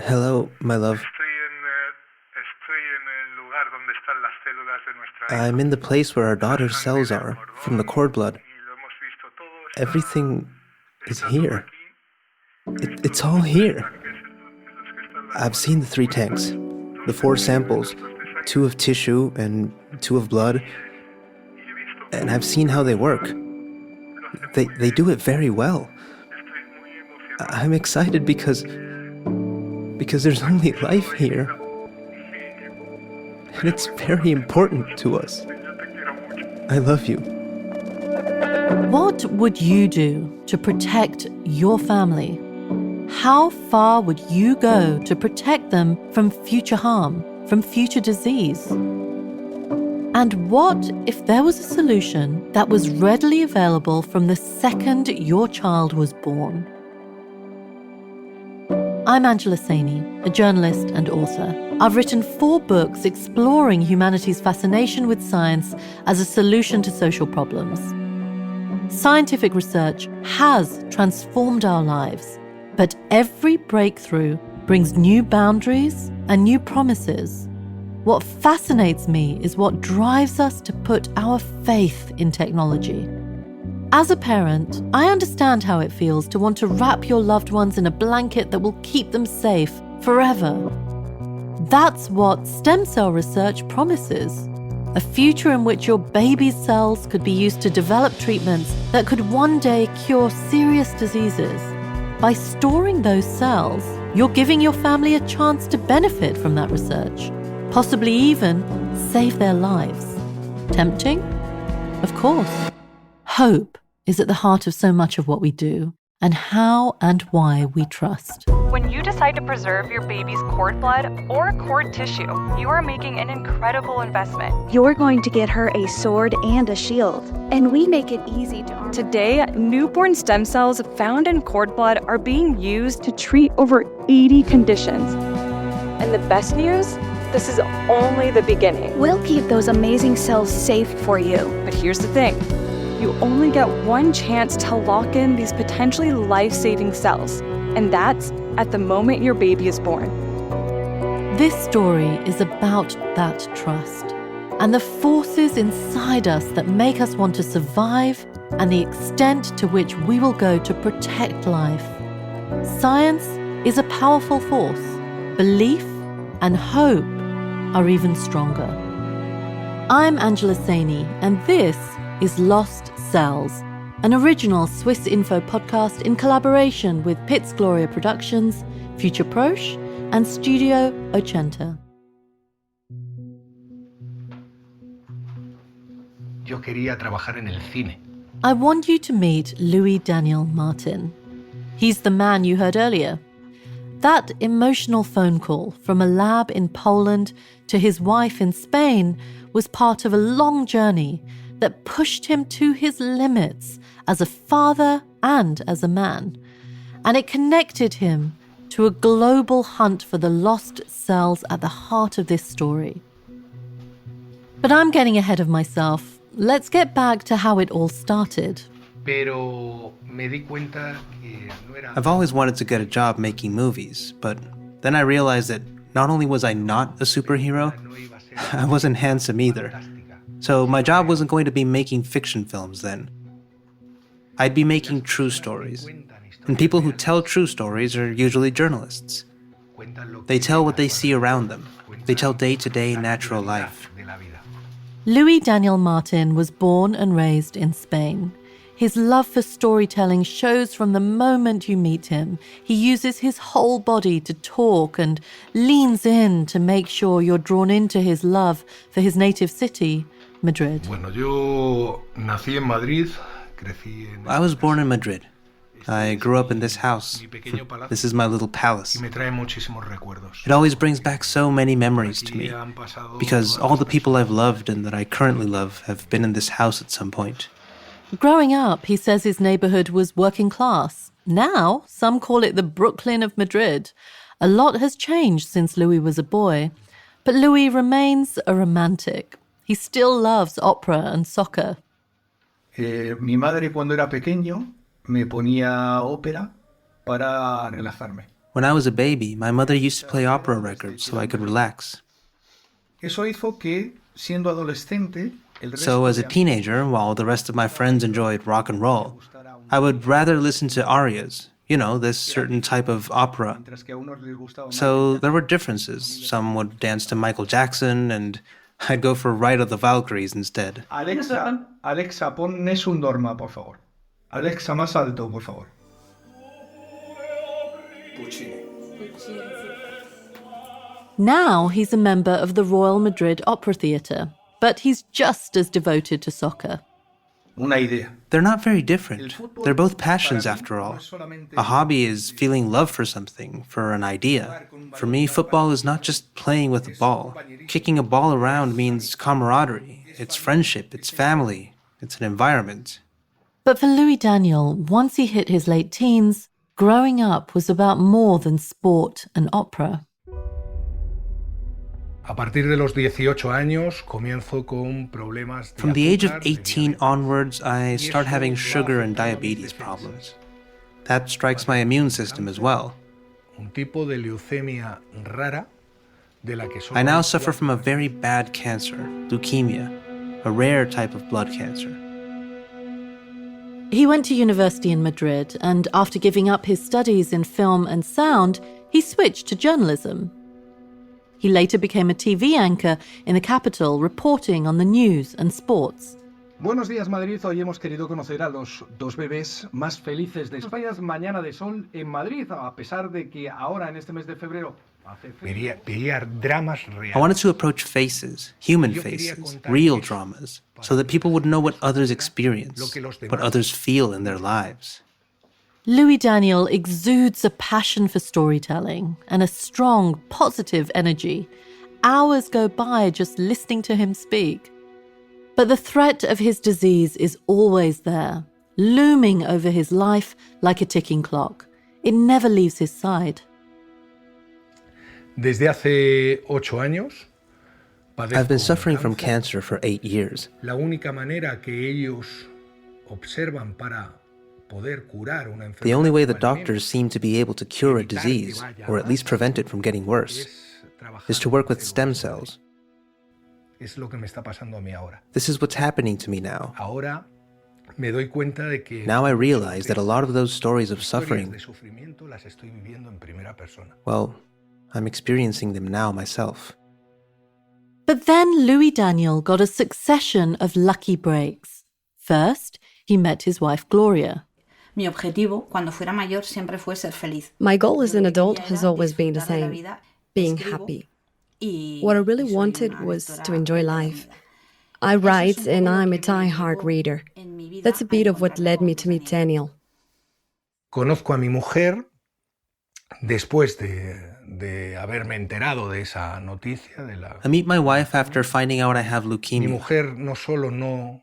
Hello, my love. I'm in the place where our daughter's cells are, from the cord blood. Everything is here. It's all here. I've seen the 3 tanks, the 4 samples, 2 of tissue and 2 of blood, and I've seen how they work. They do it very well. I'm excited because there's only life here. And it's very important to us. I love you. What would you do to protect your family? How far would you go to protect them from future harm, from future disease? And what if there was a solution that was readily available from the second your child was born? I'm Angela Saini, a journalist and author. I've written 4 books exploring humanity's fascination with science as a solution to social problems. Scientific research has transformed our lives, but every breakthrough brings new boundaries and new promises. What fascinates me is what drives us to put our faith in technology. As a parent, I understand how it feels to want to wrap your loved ones in a blanket that will keep them safe forever. That's what stem cell research promises. A future in which your baby's cells could be used to develop treatments that could one day cure serious diseases. By storing those cells, you're giving your family a chance to benefit from that research, possibly even save their lives. Tempting? Of course. Hope is at the heart of so much of what we do, and how and why we trust. When you decide to preserve your baby's cord blood or cord tissue, you are making an incredible investment. You're going to get her a sword and a shield, and we make it easy to arm. Today, newborn stem cells found in cord blood are being used to treat over 80 conditions. And the best news? This is only the beginning. We'll keep those amazing cells safe for you. But here's the thing. You only get one chance to lock in these potentially life-saving cells, and that's at the moment your baby is born. This story is about that trust and the forces inside us that make us want to survive and the extent to which we will go to protect life. Science is a powerful force. Belief and hope are even stronger. I'm Angela Saini, and this is Lost Cells, an original Swiss Info podcast in collaboration with Piz Gloria Productions, Future Proche, and Studio Ochenta. Yo quería trabajar en el cine. I want you to meet Louis Daniel Martin. He's the man you heard earlier. That emotional phone call from a lab in Poland to his wife in Spain was part of a long journey that pushed him to his limits as a father and as a man. And it connected him to a global hunt for the lost cells at the heart of this story. But I'm getting ahead of myself. Let's get back to how it all started. I've always wanted to get a job making movies, but then I realized that not only was I not a superhero, I wasn't handsome either. So my job wasn't going to be making fiction films then. I'd be making true stories. And people who tell true stories are usually journalists. They tell what they see around them. They tell day-to-day natural life. Louis Daniel Martin was born and raised in Spain. His love for storytelling shows from the moment you meet him. He uses his whole body to talk and leans in to make sure you're drawn into his love for his native city, Madrid. I was born in Madrid. I grew up in this house. This is my little palace. It always brings back so many memories to me, because all the people I've loved and that I currently love have been in this house at some point. Growing up, he says his neighborhood was working class. Now, some call it the Brooklyn of Madrid. A lot has changed since Louis was a boy, but Louis remains a romantic. He still loves opera and soccer. Mi madre cuando era pequeño me ponía ópera para relajarme. When I was a baby, my mother used to play opera records so I could relax. Eso hizo que, siendo adolescente, So as a teenager, while the rest of my friends enjoyed rock and roll, I would rather listen to arias, this certain type of opera. So there were differences. Some would dance to Michael Jackson, and I'd go for Ride of the Valkyries instead. Alexa, pon Nessun Dorma, por favor. Alexa, más alto, por favor. Now he's a member of the Royal Madrid Opera Theatre, but he's just as devoted to soccer. Una idea. They're not very different. They're both passions, after all. A hobby is feeling love for something, for an idea. For me, football is not just playing with a ball. Kicking a ball around means camaraderie. It's friendship, it's family, it's an environment. But for Louis Daniel, once he hit his late teens, growing up was about more than sport and opera. A partir de los 18 años, comienzo con problemas de From the age of azúcar, 18 onwards, I start having sugar and diabetes problems. That strikes my immune system as well. un tipo de leucemia rara de la que solo I now hay suffer from a very bad cancer, leukemia, a rare type of blood cancer. He went to university in Madrid, and after giving up his studies in film and sound, he switched to journalism. He later became a TV anchor in the capital, reporting on the news and sports. Buenos días, Madrid. Hoy hemos querido conocer a los dos bebés más felices de España. Es mañana de sol en Madrid, a pesar de que ahora, en este mes de febrero, hace frío. Quería dramas I reales. wanted to approach faces, human faces, real dramas, so that people would know what others experience, what others feel in their lives. Louis Daniel exudes a passion for storytelling and a strong, positive energy. Hours go by just listening to him speak. But the threat of his disease is always there, looming over his life like a ticking clock. It never leaves his side. Desde hace 8 años, I've been padezco suffering from cáncer. cancer for 8 years. La única manera que ellos observan para poder curar una enfermedad The only way the o al menos doctors seem to be able to cure a evitar que disease, vaya or at least prevent it from getting worse, es trabajar is to work with con stem células. cells. Es lo que me está pasando a mí ahora. This is what's happening to me now. Ahora me doy cuenta de que Now I realize that a lot of those stories of historias suffering, de sufrimiento las estoy viviendo en primera persona. well, I'm experiencing them now myself. But then Louis Daniel got a succession of lucky breaks. First, he met his wife Gloria. Mi objetivo, cuando fuera mayor, siempre fue ser feliz. My goal as an Lo que adult quería has era always been the disfrutar de la same, vida, being escribo happy. y- What I y really soy wanted una was lectora to enjoy life. empederniда. I Eso es write un and poco lo I'm a que me die-hard llevó reader. en mi vida That's a a bit of what encontrarme led con me to meet Daniel. Conozco a mi mujer después de haberme enterado de esa noticia. I meet my wife after finding out I have Mi leukemia. mujer no solo no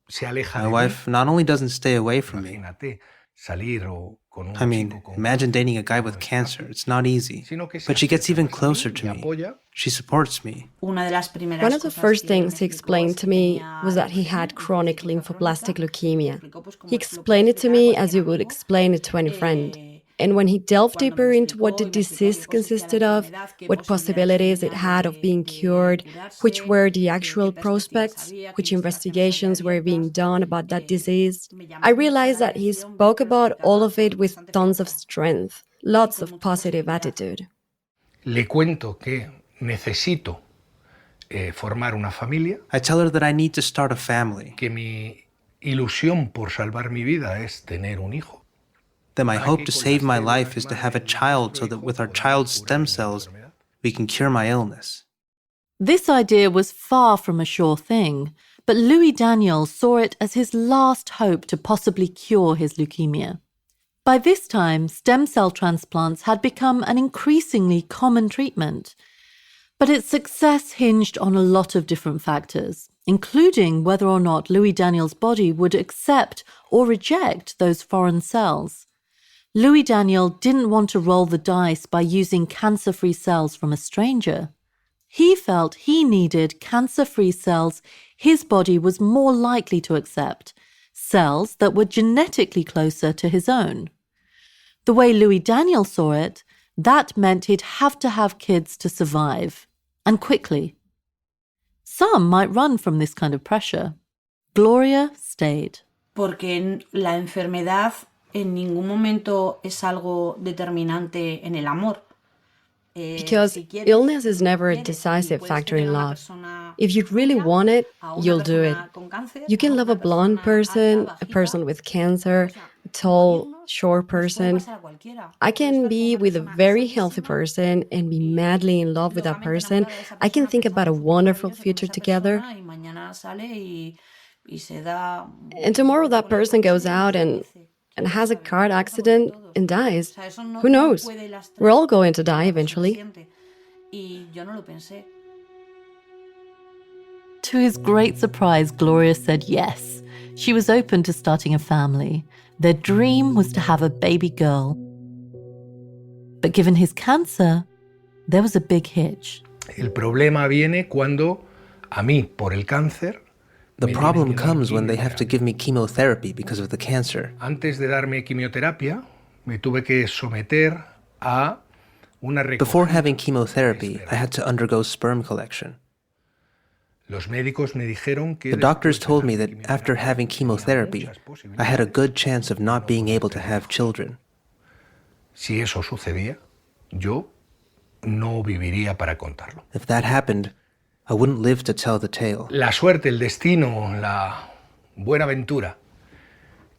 se aleja My de wife not only doesn't stay away from me, imagínate salir o con un I mean, chico con imagine dating a guy no with es cancer. fácil, It's not easy. sino que se But she gets acerca even más a mí, closer to me me. apoya. She supports me. Una de las primeras One of the cosas first que things me he explicó explained es to que me tenía was that he leucemia had y chronic que tenía lymphoblastic crónica. leukemia. Me explicó, pues, como He lo que explained it to explicar a me cualquier as you would amigo. explain it to any friend. And when he delved deeper into what the disease consisted of, what possibilities it had of being cured, which were the actual prospects, which investigations were being done about that disease, I realized that he spoke about all of it with tons of strength, lots of positive attitude. Le cuento que necesito formar una familia, I tell her that I need to start a family, que mi ilusión por salvar mi vida es tener un hijo. that my hope to save my life is to have a child so that with our child's stem cells, we can cure my illness. This idea was far from a sure thing, but Louis Daniel saw it as his last hope to possibly cure his leukemia. By this time, stem cell transplants had become an increasingly common treatment. But its success hinged on a lot of different factors, including whether or not Louis Daniel's body would accept or reject those foreign cells. Louis Daniel didn't want to roll the dice by using cancer-free cells from a stranger. He felt he needed cancer-free cells his body was more likely to accept, cells that were genetically closer to his own. The way Louis Daniel saw it, That meant he'd have to have kids to survive, and quickly. Some might run from this kind of pressure. Gloria stayed. Porque la enfermedad en ningún momento es algo determinante en el amor. Because illness is never a decisive factor in love. If you really want it, you'll do it. You can love a blonde person, a person with cancer, a tall, short person. I can be with a very healthy person and be madly in love with that person. I can think about a wonderful future together. And tomorrow that person goes out and has a car accident and dies. Who knows? We're all going to die eventually. To his great surprise, Gloria said yes. She was open to starting a family. Their dream was to have a baby girl. But given his cancer, there was a big hitch. El problema viene cuando a mí, por el cáncer, The problem comes when they have to give me chemotherapy because of the cancer. Antes de darme quimioterapia, me tuve que someter a una Before having chemotherapy, I had to undergo sperm collection. Los médicos me dijeron que The doctors told me that after having chemotherapy, I had a good chance of not being able to have children. Si eso sucedía, yo no viviría para contarlo. If that happened, I wouldn't live to tell the tale. La suerte, el destino, la buena ventura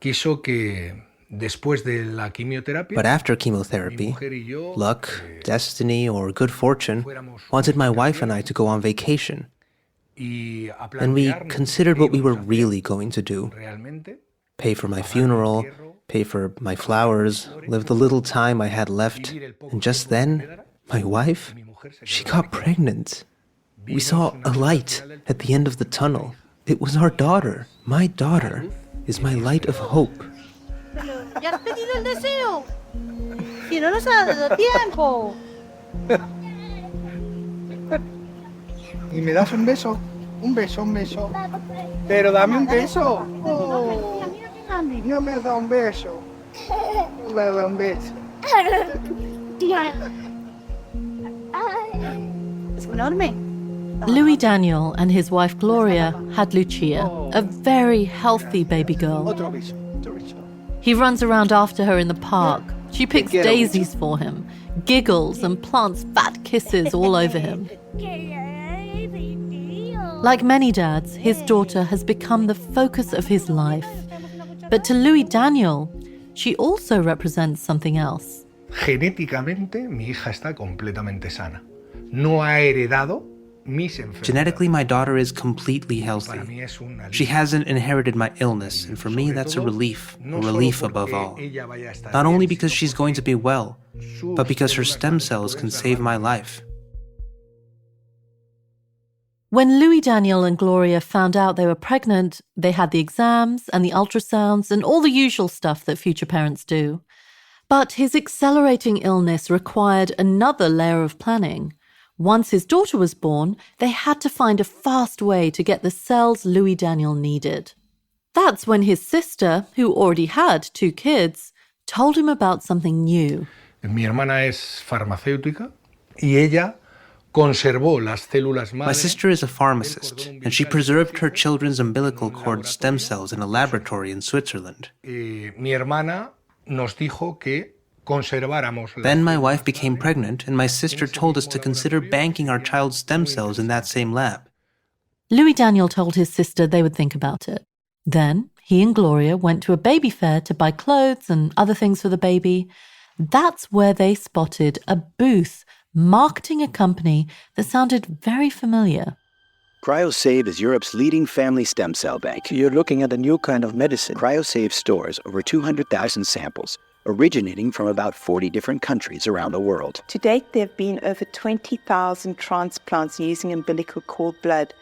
quiso que después de la quimioterapia, But after chemotherapy, luck, destiny, or good fortune wanted my wife and I to go on vacation. And we considered what we were really going to do. Pay for my funeral, pay for my flowers, live the little time I had left. And just then, my wife, she got pregnant. We saw a light at the end of the tunnel. It was our daughter. My daughter is my light of hope. ¡Ya has pedido el deseo! ¡Si no nos ha dado tiempo! ¿Y me das un beso? Un beso, un beso. Pero dame un beso. Oh, no me has dado un beso. No me has dado un beso. Es enorme. Louis Daniel and his wife Gloria had Lucia, a very healthy baby girl. Otro beso, otro beso. He runs around after her in the park. She picks quiero daisies for him, giggles and plants fat kisses all over him. Like many dads, his daughter has become the focus of his life. But to Louis Daniel, she also represents something else. Genéticamente, mi hija está completamente sana. No ha heredado mis enfermedades. Genetically, my daughter is completely healthy. She hasn't inherited my illness, and for me, that's a relief above all. Not only because she's going to be well, but because her stem cells can save my life. When Louis Daniel and Gloria found out they were pregnant, they had the exams and the ultrasounds and all the usual stuff that future parents do. But his accelerating illness required another layer of planning. Once his daughter was born, they had to find a fast way to get the cells Louis Daniel needed. That's when his sister, who already had 2 kids, told him about something new. Mi hermana es farmacéutica y ella conservó las células madre. My sister is a pharmacist, and she preserved her children's umbilical cord stem cells in a laboratory in Switzerland. Mi hermana nos dijo que conserváramos. Then my wife became pregnant, and my sister told us to consider banking our child's stem cells in that same lab. Louis Daniel told his sister they would think about it. Then he and Gloria went to a baby fair to buy clothes and other things for the baby. That's where they spotted a booth marketing a company that sounded very familiar. CryoSave is Europe's leading family stem cell bank. You're looking at a new kind of medicine. CryoSave stores over 200,000 samples, originating from about 40 different countries around the world. To date, there have been over 20,000 transplants using umbilical cord blood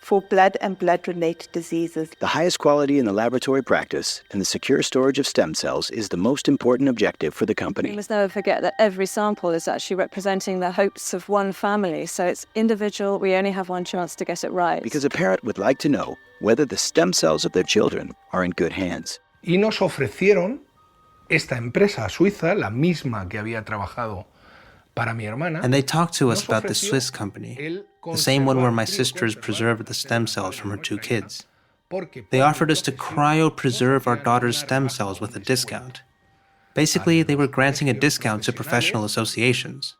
for blood and blood-related diseases. The highest quality in the laboratory practice and the secure storage of stem cells is the most important objective for the company. We must never forget that every sample is actually representing the hopes of one family, so it's individual. We only have one chance to get it right. Because a parent would like to know whether the stem cells of their children are in good hands. Y nos ofrecieron esta empresa suiza, la misma que había trabajado Para mi hermana, And they talked to us nos about the ofreció Swiss company, el the same one where my conservar, sisters cryoconservar preserved the stem nuestra cells from her nuestra 2 hija, kids. porque They por mi offered us to profesión cryopreserve our nos hacían daughter's donar stem bajo cells with a un descuento discount. a Basically, they were los granting a colegios discount to professional profesionales. associations.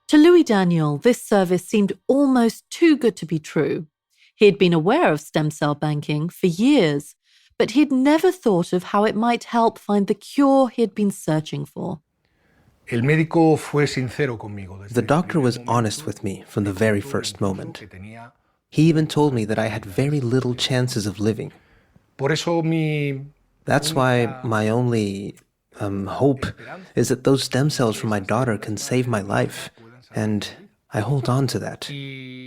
To Louis Daniel, this service seemed almost too good to be true. He had been aware of stem cell banking for years, but he'd never thought of how it might help find the cure he had been searching for. El médico fue sincero conmigo desde The el doctor primer was momento. honest with me from the Me very contó first incluso moment. que tenía. He even told me that I had very little chances of living. Por eso mi That's why my only hope is that those stem cells from my daughter can save my life, and I hold on to that.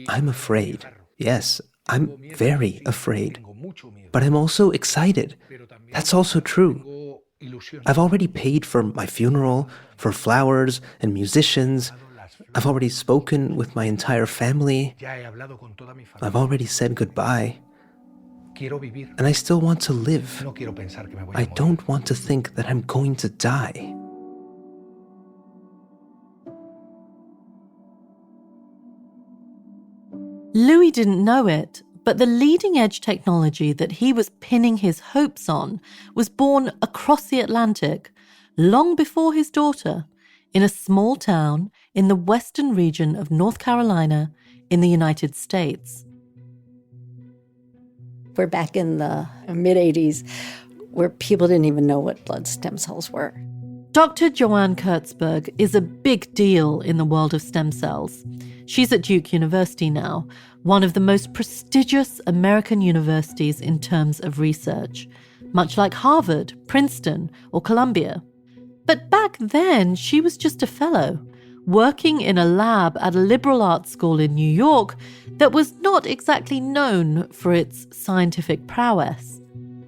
I'm afraid. Yes, I'm very afraid. But I'm also excited. That's also true. I've already paid for my funeral, for flowers and musicians. I've already spoken with my entire family. I've already said goodbye. And I still want to live. I don't want to think that I'm going to die. Louis didn't know it, but the leading-edge technology that he was pinning his hopes on was born across the Atlantic, long before his daughter, in a small town in the western region of North Carolina in the United States. We're back in the mid-'80s, where people didn't even know what blood stem cells were. Dr. Joanne Kurtzberg is a big deal in the world of stem cells. She's at Duke University now, one of the most prestigious American universities in terms of research, much like Harvard, Princeton, or Columbia. But back then, she was just a fellow, working in a lab at a liberal arts school in New York that was not exactly known for its scientific prowess.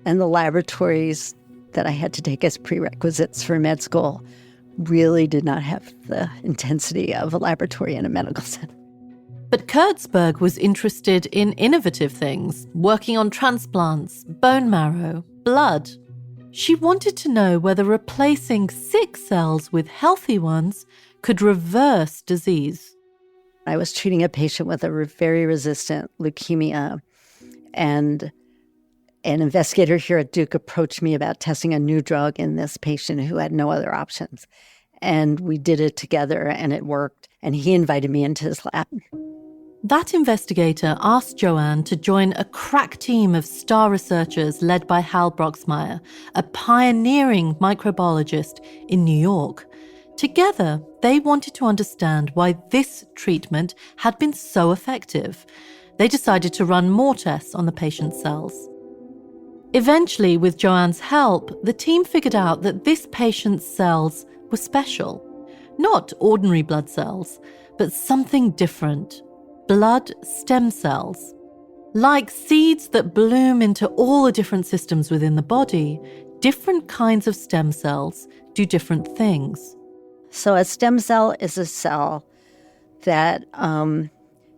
And the laboratories that I had to take as prerequisites for med school really did not have the intensity of a laboratory in a medical center. But Kurtzberg was interested in innovative things, working on transplants, bone marrow, blood. She wanted to know whether replacing sick cells with healthy ones could reverse disease. I was treating a patient with a very resistant leukemia, and an investigator here at Duke approached me about testing a new drug in this patient who had no other options. And we did it together, and it worked. And he invited me into his lab. That investigator asked Joanne to join a crack team of star researchers led by Hal Broxmeyer, a pioneering microbiologist in New York. Together, they wanted to understand why this treatment had been so effective. They decided to run more tests on the patient's cells. Eventually, with Joanne's help, the team figured out that this patient's cells were special. Not ordinary blood cells, but something different. Blood stem cells. Like seeds that bloom into all the different systems within the body, different kinds of stem cells do different things. So a stem cell is a cell that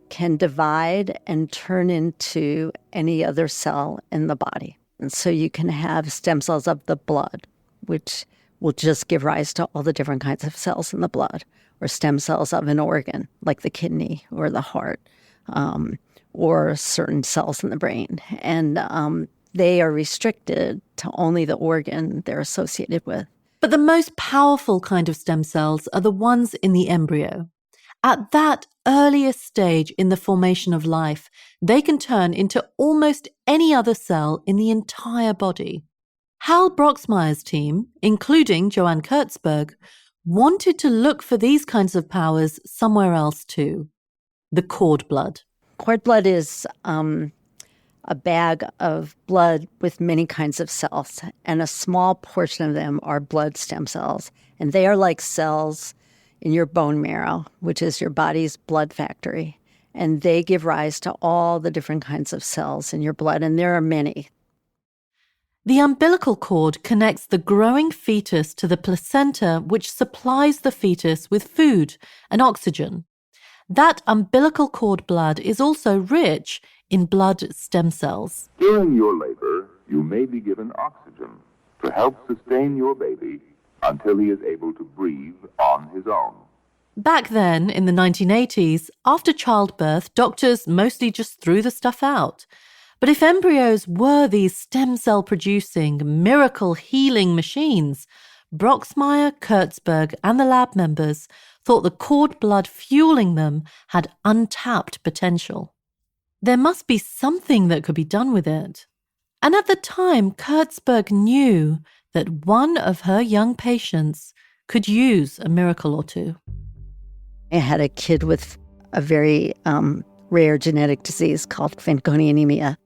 can divide and turn into any other cell in the body. And so you can have stem cells of the blood, which will just give rise to all the different kinds of cells in the blood, or stem cells of an organ, like the kidney or the heart, or certain cells in the brain. And they are restricted to only the organ they're associated with. But the most powerful kind of stem cells are the ones in the embryo. At that earliest stage in the formation of life, they can turn into almost any other cell in the entire body. Hal Broxmeyer's team, including Joanne Kurtzberg, wanted to look for these kinds of powers somewhere else too. The cord blood. Cord blood is a bag of blood with many kinds of cells, and a small portion of them are blood stem cells. And they are like cells in your bone marrow, which is your body's blood factory. And they give rise to all the different kinds of cells in your blood, and there are many. The umbilical cord connects the growing fetus to the placenta, which supplies the fetus with food and oxygen. That umbilical cord blood is also rich in blood stem cells. During your labor, you may be given oxygen to help sustain your baby until he is able to breathe on his own. Back then, in the 1980s, after childbirth, doctors mostly just threw the stuff out. But if embryos were these stem cell producing, miracle healing machines, Broxmeyer, Kurtzberg, and the lab members thought the cord blood fueling them had untapped potential. There must be something that could be done with it. And at the time, Kurtzberg knew that one of her young patients could use a miracle or two. I had a kid with a very rare genetic disease called Fanconi anemia.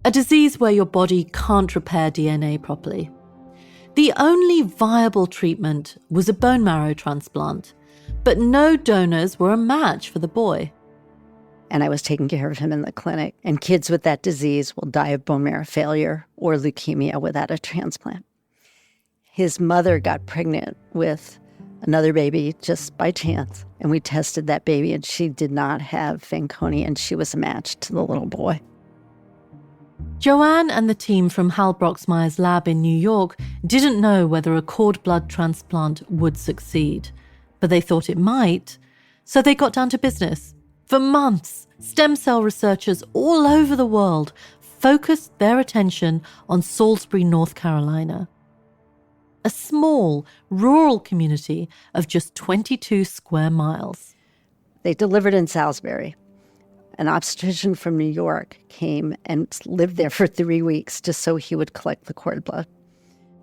A disease where your body can't repair DNA properly. The only viable treatment was a bone marrow transplant, but no donors were a match for the boy. And I was taking care of him in the clinic. And kids with that disease will die of bone marrow failure or leukemia without a transplant. His mother got pregnant with another baby just by chance. And we tested that baby, and she did not have Fanconi, and she was a match to the little boy. Joanne and the team from Hal Broxmeyer's lab in New York didn't know whether a cord blood transplant would succeed, but they thought it might, so they got down to business. For months, stem cell researchers all over the world focused their attention on Salisbury, North Carolina, a small, rural community of just 22 square miles. They delivered in Salisbury. An obstetrician from New York came and lived there for 3 weeks just so he would collect the cord blood.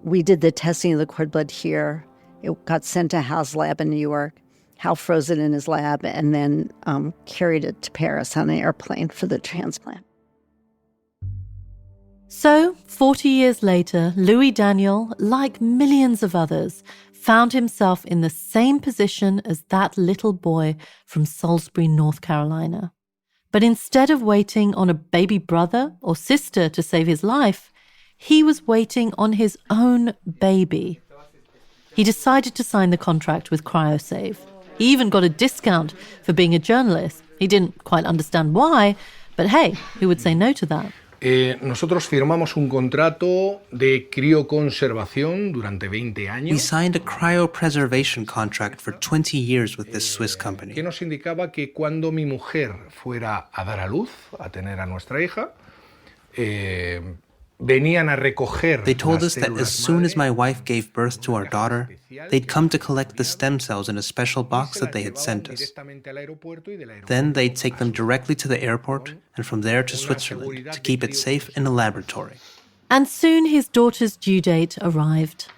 We did the testing of the cord blood here. It got sent to Hal's lab in New York. Hal froze it in his lab and then carried it to Paris on an airplane for the transplant. So, 40 years later, Louis Daniel, like millions of others, found himself in the same position as that little boy from Salisbury, North Carolina. But instead of waiting on a baby brother or sister to save his life, he was waiting on his own baby. He decided to sign the contract with CryoSave. He even got a discount for being a journalist. He didn't quite understand why, but hey, who would say no to that? Nosotros firmamos un contrato de crioconservación durante 20 años. We signed a cryopreservation contract for 20 years with this Swiss company. Que nos indicaba que cuando mi mujer fuera a dar a luz, a tener a nuestra hija, venían a recoger. They told us that as soon as my wife gave birth to our daughter, they'd come to collect the stem cells in a special box that they had sent us. Then they'd take them directly to the airport and from there to Switzerland to keep it safe in a laboratory. And soon his daughter's due date arrived.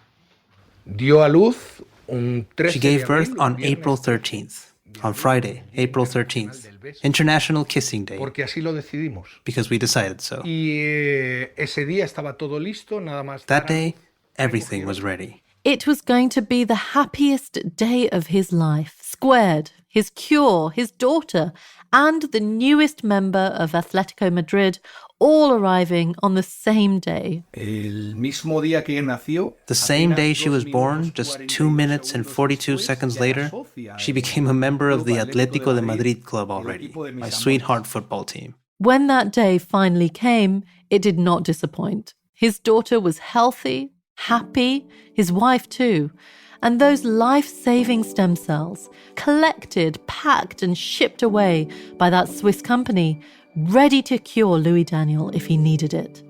Dio a luz un 13 She gave birth on April 13th. On Friday, April 13th, International Kissing Day. Porque así lo decidimos. Because we decided so. Y ese día estaba todo listo, nada más. That day, everything was ready. It was going to be the happiest day of his life. Squared, his cure, his daughter, and the newest member of Atletico Madrid, all arriving on the same day. El mismo día que nació, the same day she was born, just 2 minutes and 42 seconds later, she became a member of the Atlético de Madrid club already, my sweetheart football team. When that day finally came, it did not disappoint. His daughter was healthy, happy, his wife too. And those life-saving stem cells, collected, packed, and shipped away by that Swiss company, ready to cure Louis Daniel if he needed it.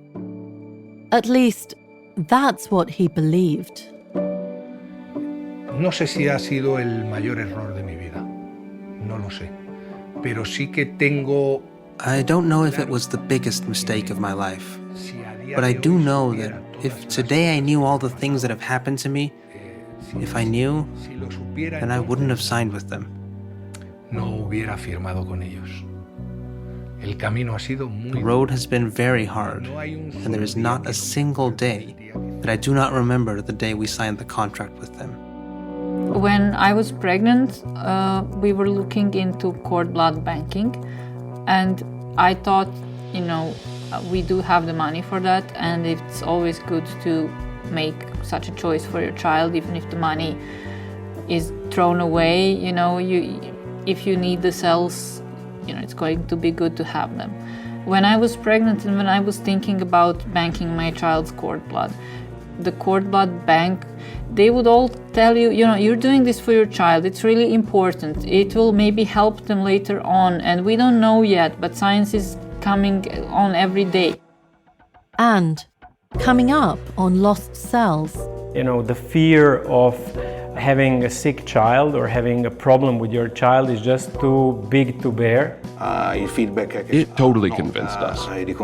At least, that's what he believed. No sé si ha sido el mayor error de mi vida. No lo sé. Pero sí que tengo... I don't know if it was the biggest mistake of my life. But I do know that if today I knew all the things that have happened to me, if I knew, then I wouldn't have signed with them. No hubiera firmado con ellos. El camino ha sido muy... The road has been very hard, and there is not a single day that I do not remember the day we signed the contract with them. When I was pregnant, we were looking into cord blood banking, and I thought, we do have the money for that, and it's always good to make such a choice for your child, even if the money is thrown away. If you need the cells, it's going to be good to have them. When I was pregnant and when I was thinking about banking my child's cord blood, the cord blood bank they would all tell you, you're doing this for your child, it's really important, it will maybe help them later on, and we don't know yet, but science is coming on every day. And coming up on lost cells. The fear of having a sick child or having a problem with your child is just too big to bear. It totally convinced us. It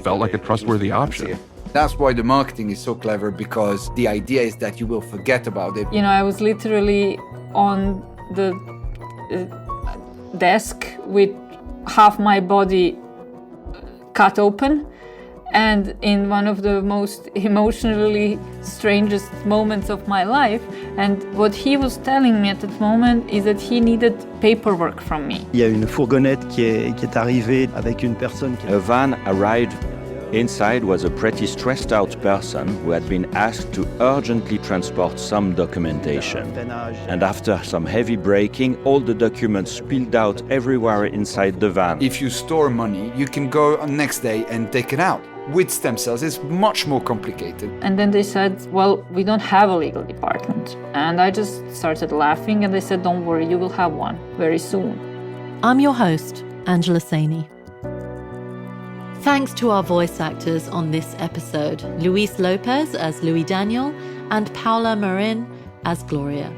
felt like a trustworthy option. That's why the marketing is so clever, because the idea is that you will forget about it. I was literally on the desk with half my body cut open, and in one of the most emotionally strangest moments of my life. And what he was telling me at that moment is that he needed paperwork from me. Il y a une fourgonnette qui est arrivée avec une personne qui... A van arrived. Inside was a pretty stressed out person who had been asked to urgently transport some documentation. And after some heavy braking, all the documents spilled out everywhere inside the van. If you store money, you can go on next day and take it out. With stem cells, it's much more complicated. And then they said, well, we don't have a legal department. And I just started laughing, and they said, don't worry, you will have one very soon. I'm your host, Angela Saini. Thanks to our voice actors on this episode, Luis Lopez as Louis Daniel and Paula Marin as Gloria.